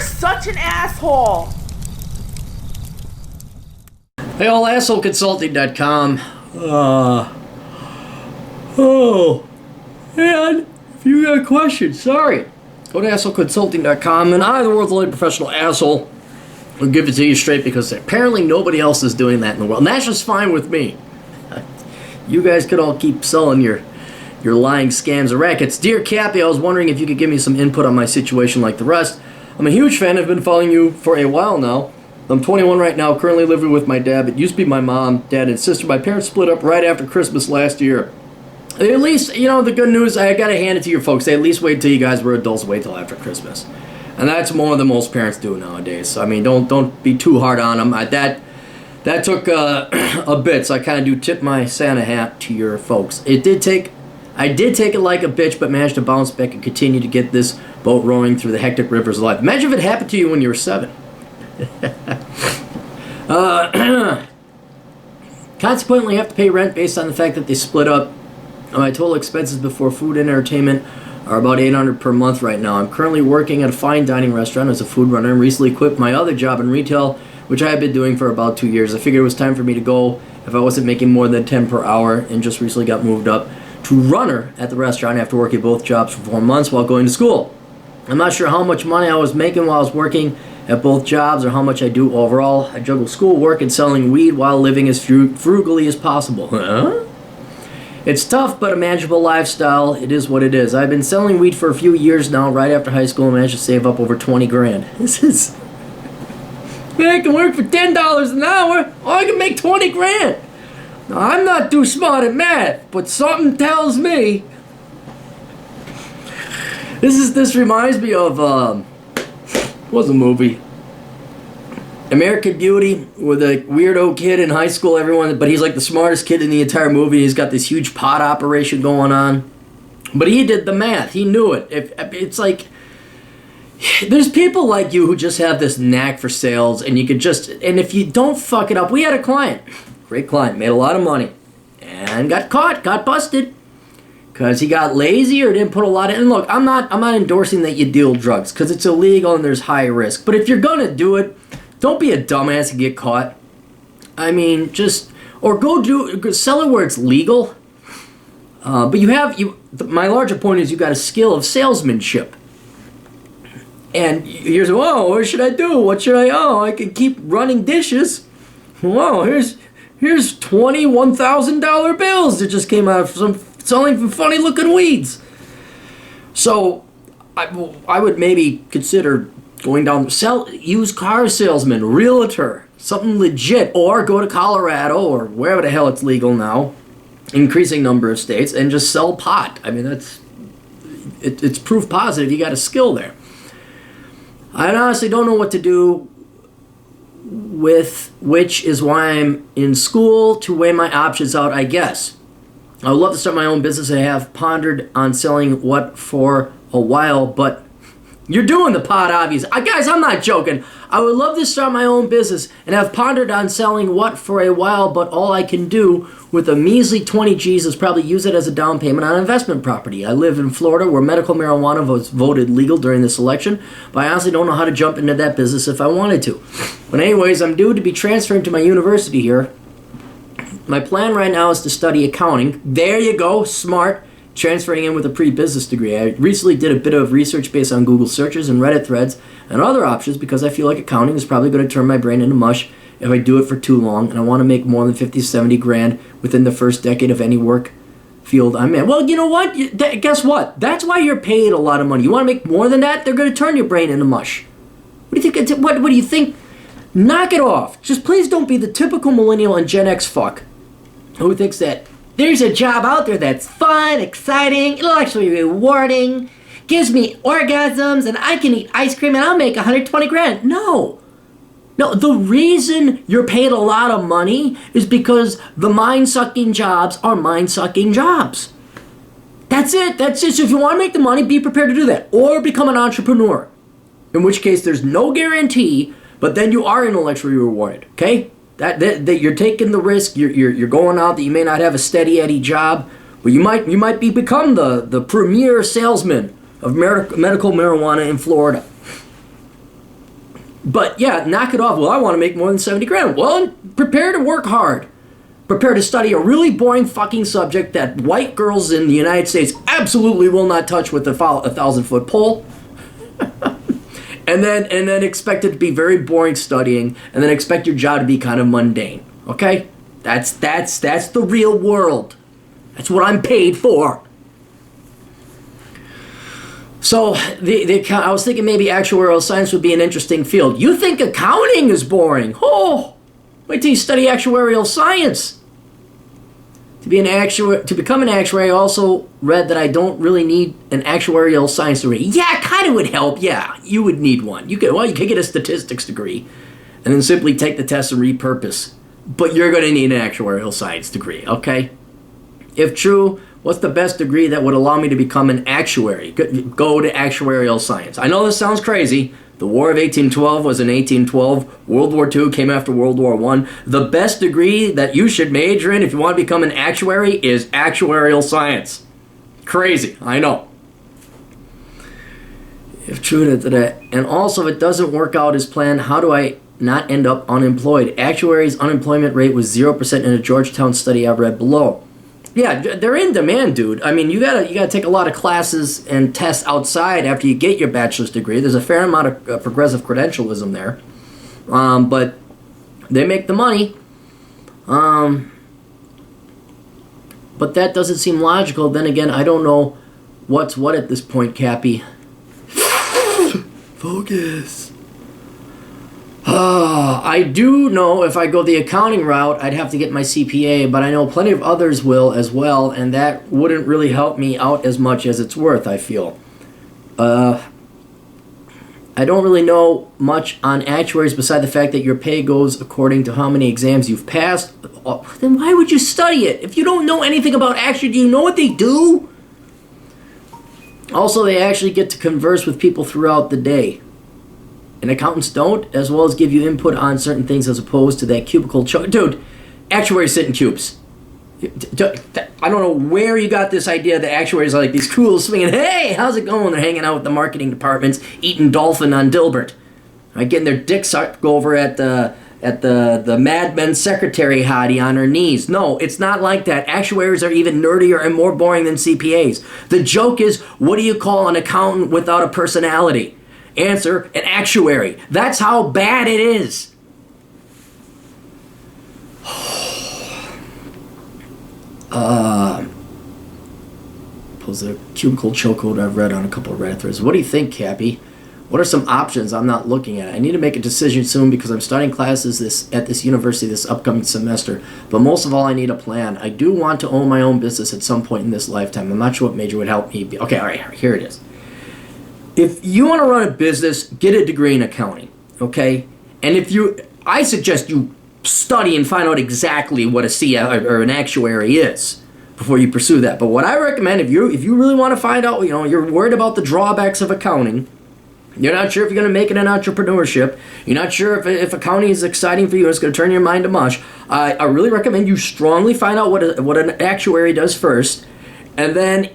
such an asshole. Hey, all assholeconsulting.com. Oh, and if you got questions, sorry, go to assholeconsulting.com, and I, the world's only professional asshole, will give it to you straight, because apparently nobody else is doing that in the world, and that's just fine with me. You guys could all keep selling your lying scams and rackets. Dear Cappy, I was wondering if you could give me some input on my situation like the rest. I'm a huge fan. I've been following you for a while now. I'm 21 right now, currently living with my dad. It used to be my mom, dad, and sister. My parents split up right after Christmas last year. At least, you know, the good news, I gotta hand it to your folks. They at least wait till you guys were adults, wait till after Christmas. And that's more than most parents do nowadays. So, I mean, don't be too hard on them. That took a bit, so I kind of do tip my Santa hat to your folks. I did take it like a bitch, but managed to bounce back and continue to get this boat rowing through the hectic rivers of life. Imagine if it happened to you when you were 7. Consequently, I have to pay rent based on the fact that they split up. My total expenses before food and entertainment are about $800 per month right now. I'm currently working at a fine dining restaurant as a food runner and recently quit my other job in retail, which I have been doing for about 2 years. I figured it was time for me to go if I wasn't making more than $10 per hour, and just recently got moved up to runner at the restaurant after working both jobs for 4 months while going to school. I'm not sure how much money I was making while I was working at both jobs or how much I do overall. I juggle school, work, and selling weed while living as frugally as possible. Huh? It's tough, but a manageable lifestyle. It is what it is. I've been selling weed for a few years now. Right after high school, I managed to save up over 20 grand. This is... Man, I can work for $10 an hour, or I can make 20 grand. Now, I'm not too smart at math, but something tells me... This reminds me of, what was the movie? American Beauty, with a weirdo kid in high school, but he's like the smartest kid in the entire movie. He's got this huge pot operation going on. But he did the math. He knew it. It's like, there's people like you who just have this knack for sales, and you could just, and if you don't fuck it up, we had a client, great client, made a lot of money, and got caught, got busted, because he got lazy or didn't put a lot in. And look, I'm not endorsing that you deal drugs, because it's illegal and there's high risk. But if you're gonna do it, don't be a dumbass and get caught. I mean, or go sell it where it's legal. But my larger point is you got a skill of salesmanship. And you're saying, whoa, what should I do? I can keep running dishes. Whoa, here's $21,000 bills that just came out of selling from funny looking weeds. So I would maybe consider going down, used car salesman, realtor, something legit, or go to Colorado or wherever the hell it's legal now, increasing number of states, and just sell pot. I mean, it's proof positive. You got a skill there. I honestly don't know what to do with, which is why I'm in school to weigh my options out, I guess. I would love to start my own business. I have pondered on selling what for a while, but you're doing the pot, obvious. Guys, I'm not joking. I would love to start my own business and have pondered on selling what for a while, but all I can do with a measly 20 G's is probably use it as a down payment on investment property. I live in Florida where medical marijuana was voted legal during this election, but I honestly don't know how to jump into that business if I wanted to. But anyways, I'm due to be transferring to my university here. My plan right now is to study accounting. There you go, smart. Transferring in with a pre-business degree. I recently did a bit of research based on Google searches and Reddit threads and other options because I feel like accounting is probably going to turn my brain into mush if I do it for too long, and I want to make more than 50, 70 grand within the first decade of any work field I'm in. Well, you know what? Guess what? That's why you're paid a lot of money. You want to make more than that? They're going to turn your brain into mush. What do you think? What do you think? Knock it off. Just please don't be the typical millennial and Gen X fuck who thinks that there's a job out there that's fun, exciting, intellectually rewarding, gives me orgasms, and I can eat ice cream and I'll make 120 grand. No, the reason you're paid a lot of money is because the mind-sucking jobs are mind-sucking jobs. That's it. So if you want to make the money, be prepared to do that. Or become an entrepreneur. In which case, there's no guarantee, but then you are intellectually rewarded, okay? That you're taking the risk, you're going out that you may not have a steady Eddie job, but you might become the premier salesman of medical marijuana in Florida. But yeah, knock it off. Well, I want to make more than 70 grand. Well, prepare to work hard. Prepare to study a really boring fucking subject that white girls in the United States absolutely will not touch with a 1,000-foot pole. and then expect it to be very boring studying, and then expect your job to be kind of mundane. Okay? That's the real world. That's what I'm paid for. So I was thinking maybe actuarial science would be an interesting field. You think accounting is boring? Oh, wait till you study actuarial science. To become an actuary, I also read that I don't really need an actuarial science degree. Yeah, it kind of would help. Yeah, you would need one. You could get a statistics degree, and then simply take the test and repurpose. But you're going to need an actuarial science degree. Okay? If true, what's the best degree that would allow me to become an actuary? Go to actuarial science. I know this sounds crazy. The War of 1812 was in 1812. World War II came after World War I. The best degree that you should major in if you want to become an actuary is actuarial science. Crazy, I know. If true that, and also if it doesn't work out as planned, how do I not end up unemployed? Actuaries' unemployment rate was 0% in a Georgetown study I've read below. Yeah, they're in demand, dude. I mean, you gotta take a lot of classes and tests outside after you get your bachelor's degree. There's a fair amount of progressive credentialism there, but they make the money. But that doesn't seem logical. Then again, I don't know what's what at this point, Cappy. Focus. I do know if I go the accounting route, I'd have to get my CPA, but I know plenty of others will as well, and that wouldn't really help me out as much as it's worth, I feel. I don't really know much on actuaries beside the fact that your pay goes according to how many exams you've passed. Then why would you study it? If you don't know anything about actuary, do you know what they do? Also, they actually get to converse with people throughout the day. And accountants don't, as well as give you input on certain things as opposed to that cubicle. Dude, actuaries sit in cubes. I don't know where you got this idea that actuaries are like these cool swinging, hey, how's it going? They're hanging out with the marketing departments, eating dolphin on Dilbert. Right, getting their dicks sucked over at the Mad Men secretary hottie on her knees. No, it's not like that. Actuaries are even nerdier and more boring than CPAs. The joke is, what do you call an accountant without a personality? Answer, an actuary. That's how bad it is. Pulls a cubicle chokehold I've read on a couple of Reddit threads. What do you think, Cappy? What are some options I'm not looking at? I need to make a decision soon because I'm starting classes at this university this upcoming semester. But most of all, I need a plan. I do want to own my own business at some point in this lifetime. I'm not sure what major would help me. Okay, all right, here it is. If you want to run a business, get a degree in accounting, okay? And I suggest you study and find out exactly what a CFO or an actuary is before you pursue that. But what I recommend, if you really want to find out, you're worried about the drawbacks of accounting, you're not sure if you're going to make it in entrepreneurship, you're not sure if accounting is exciting for you and it's going to turn your mind to mush, I really recommend you strongly find out what an actuary does first, and then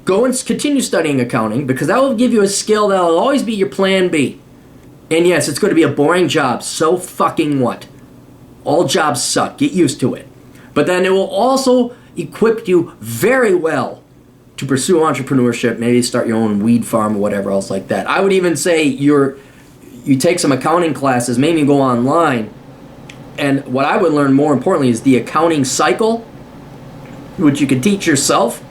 go and continue studying accounting, because that will give you a skill that will always be your plan B. And yes, it's going to be a boring job. So fucking what? All jobs suck. Get used to it. But then it will also equip you very well to pursue entrepreneurship, maybe start your own weed farm or whatever else like that. I would even say you take some accounting classes, maybe go online. And what I would learn more importantly is the accounting cycle, which you can teach yourself.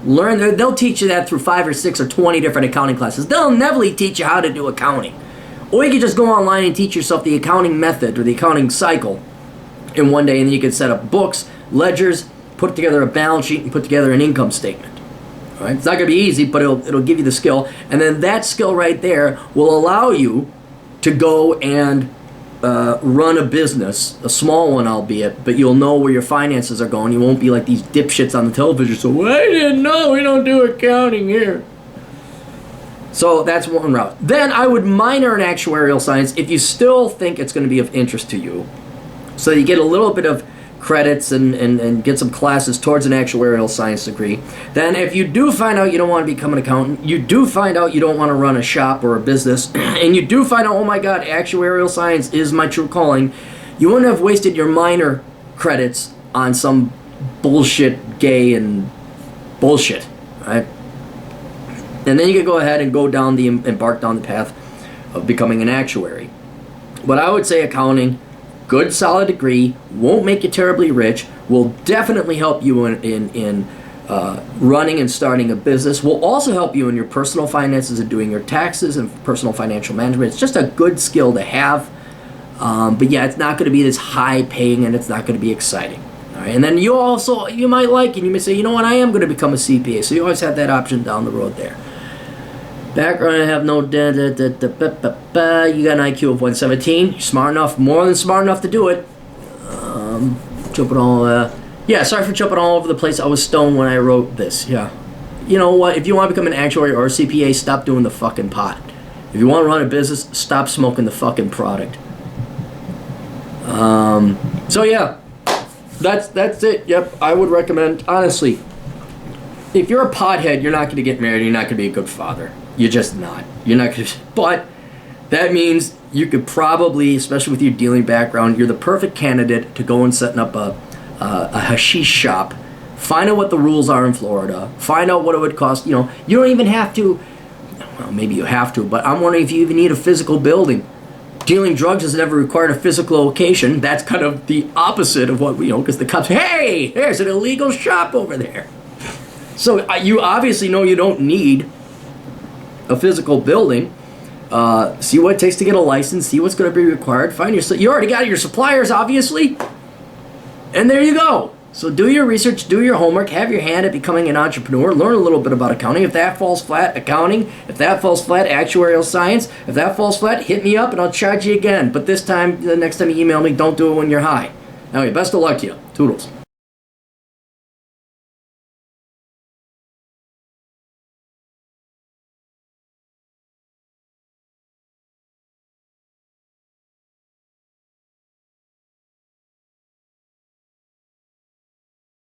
They'll teach you that through 5 or 6 or 20 different accounting classes. They'll never teach you how to do accounting. Or you can just go online and teach yourself the accounting method or the accounting cycle in one day, and then you can set up books, ledgers, put together a balance sheet, and put together an income statement. All right? It's not going to be easy, but it'll give you the skill. And then that skill right there will allow you to go and run a business, a small one albeit, but you'll know where your finances are going. You won't be like these dipshits on the television. So I didn't know we don't do accounting here. So that's one route. Then I would minor in actuarial science if you still think it's going to be of interest to you. So you get a little bit of credits and get some classes towards an actuarial science degree. Then if you do find out you don't want to become an accountant, you do find out you don't want to run a shop or a business, and you do find out, oh my God, actuarial science is my true calling, you wouldn't have wasted your minor credits on some bullshit gay and bullshit, right? And then you can go ahead and embark down the path of becoming an actuary. But I would say accounting, good solid degree, won't make you terribly rich, will definitely help you in running and starting a business, will also help you in your personal finances and doing your taxes and personal financial management. It's just a good skill to have. But yeah, it's not going to be this high paying, and it's not going to be exciting. All right? And then you might like it. You may say, you know what, I am going to become a CPA. So you always have that option down the road there. Background, I have no you got an IQ of 117. You're smart enough, more than smart enough to do it. Sorry for jumping all over the place. I was stoned when I wrote this. Yeah. You know what? If you want to become an actuary or a CPA, stop doing the fucking pot. If you want to run a business, stop smoking the fucking product. So yeah, that's it. Yep, I would recommend, honestly, if you're a pothead, you're not going to get married. You're not going to be a good father. You're just not. You're not going to. But that means you could probably, especially with your dealing background, you're the perfect candidate to go and set up a hashish shop. Find out what the rules are in Florida. Find out what it would cost. You don't even have to. Well, maybe you have to, but I'm wondering if you even need a physical building. Dealing drugs has never required a physical location. That's kind of the opposite of what because the cops, hey, there's an illegal shop over there. So you obviously know you don't need a physical building. See what it takes to get a license. See what's going to be required. You already got your suppliers, obviously. And there you go. So do your research, do your homework, have your hand at becoming an entrepreneur, learn a little bit about accounting. If that falls flat, accounting. If that falls flat, actuarial science. If that falls flat, hit me up and I'll charge you again. But this time, the next time you email me, don't do it when you're high. Anyway, best of luck to you. Toodles.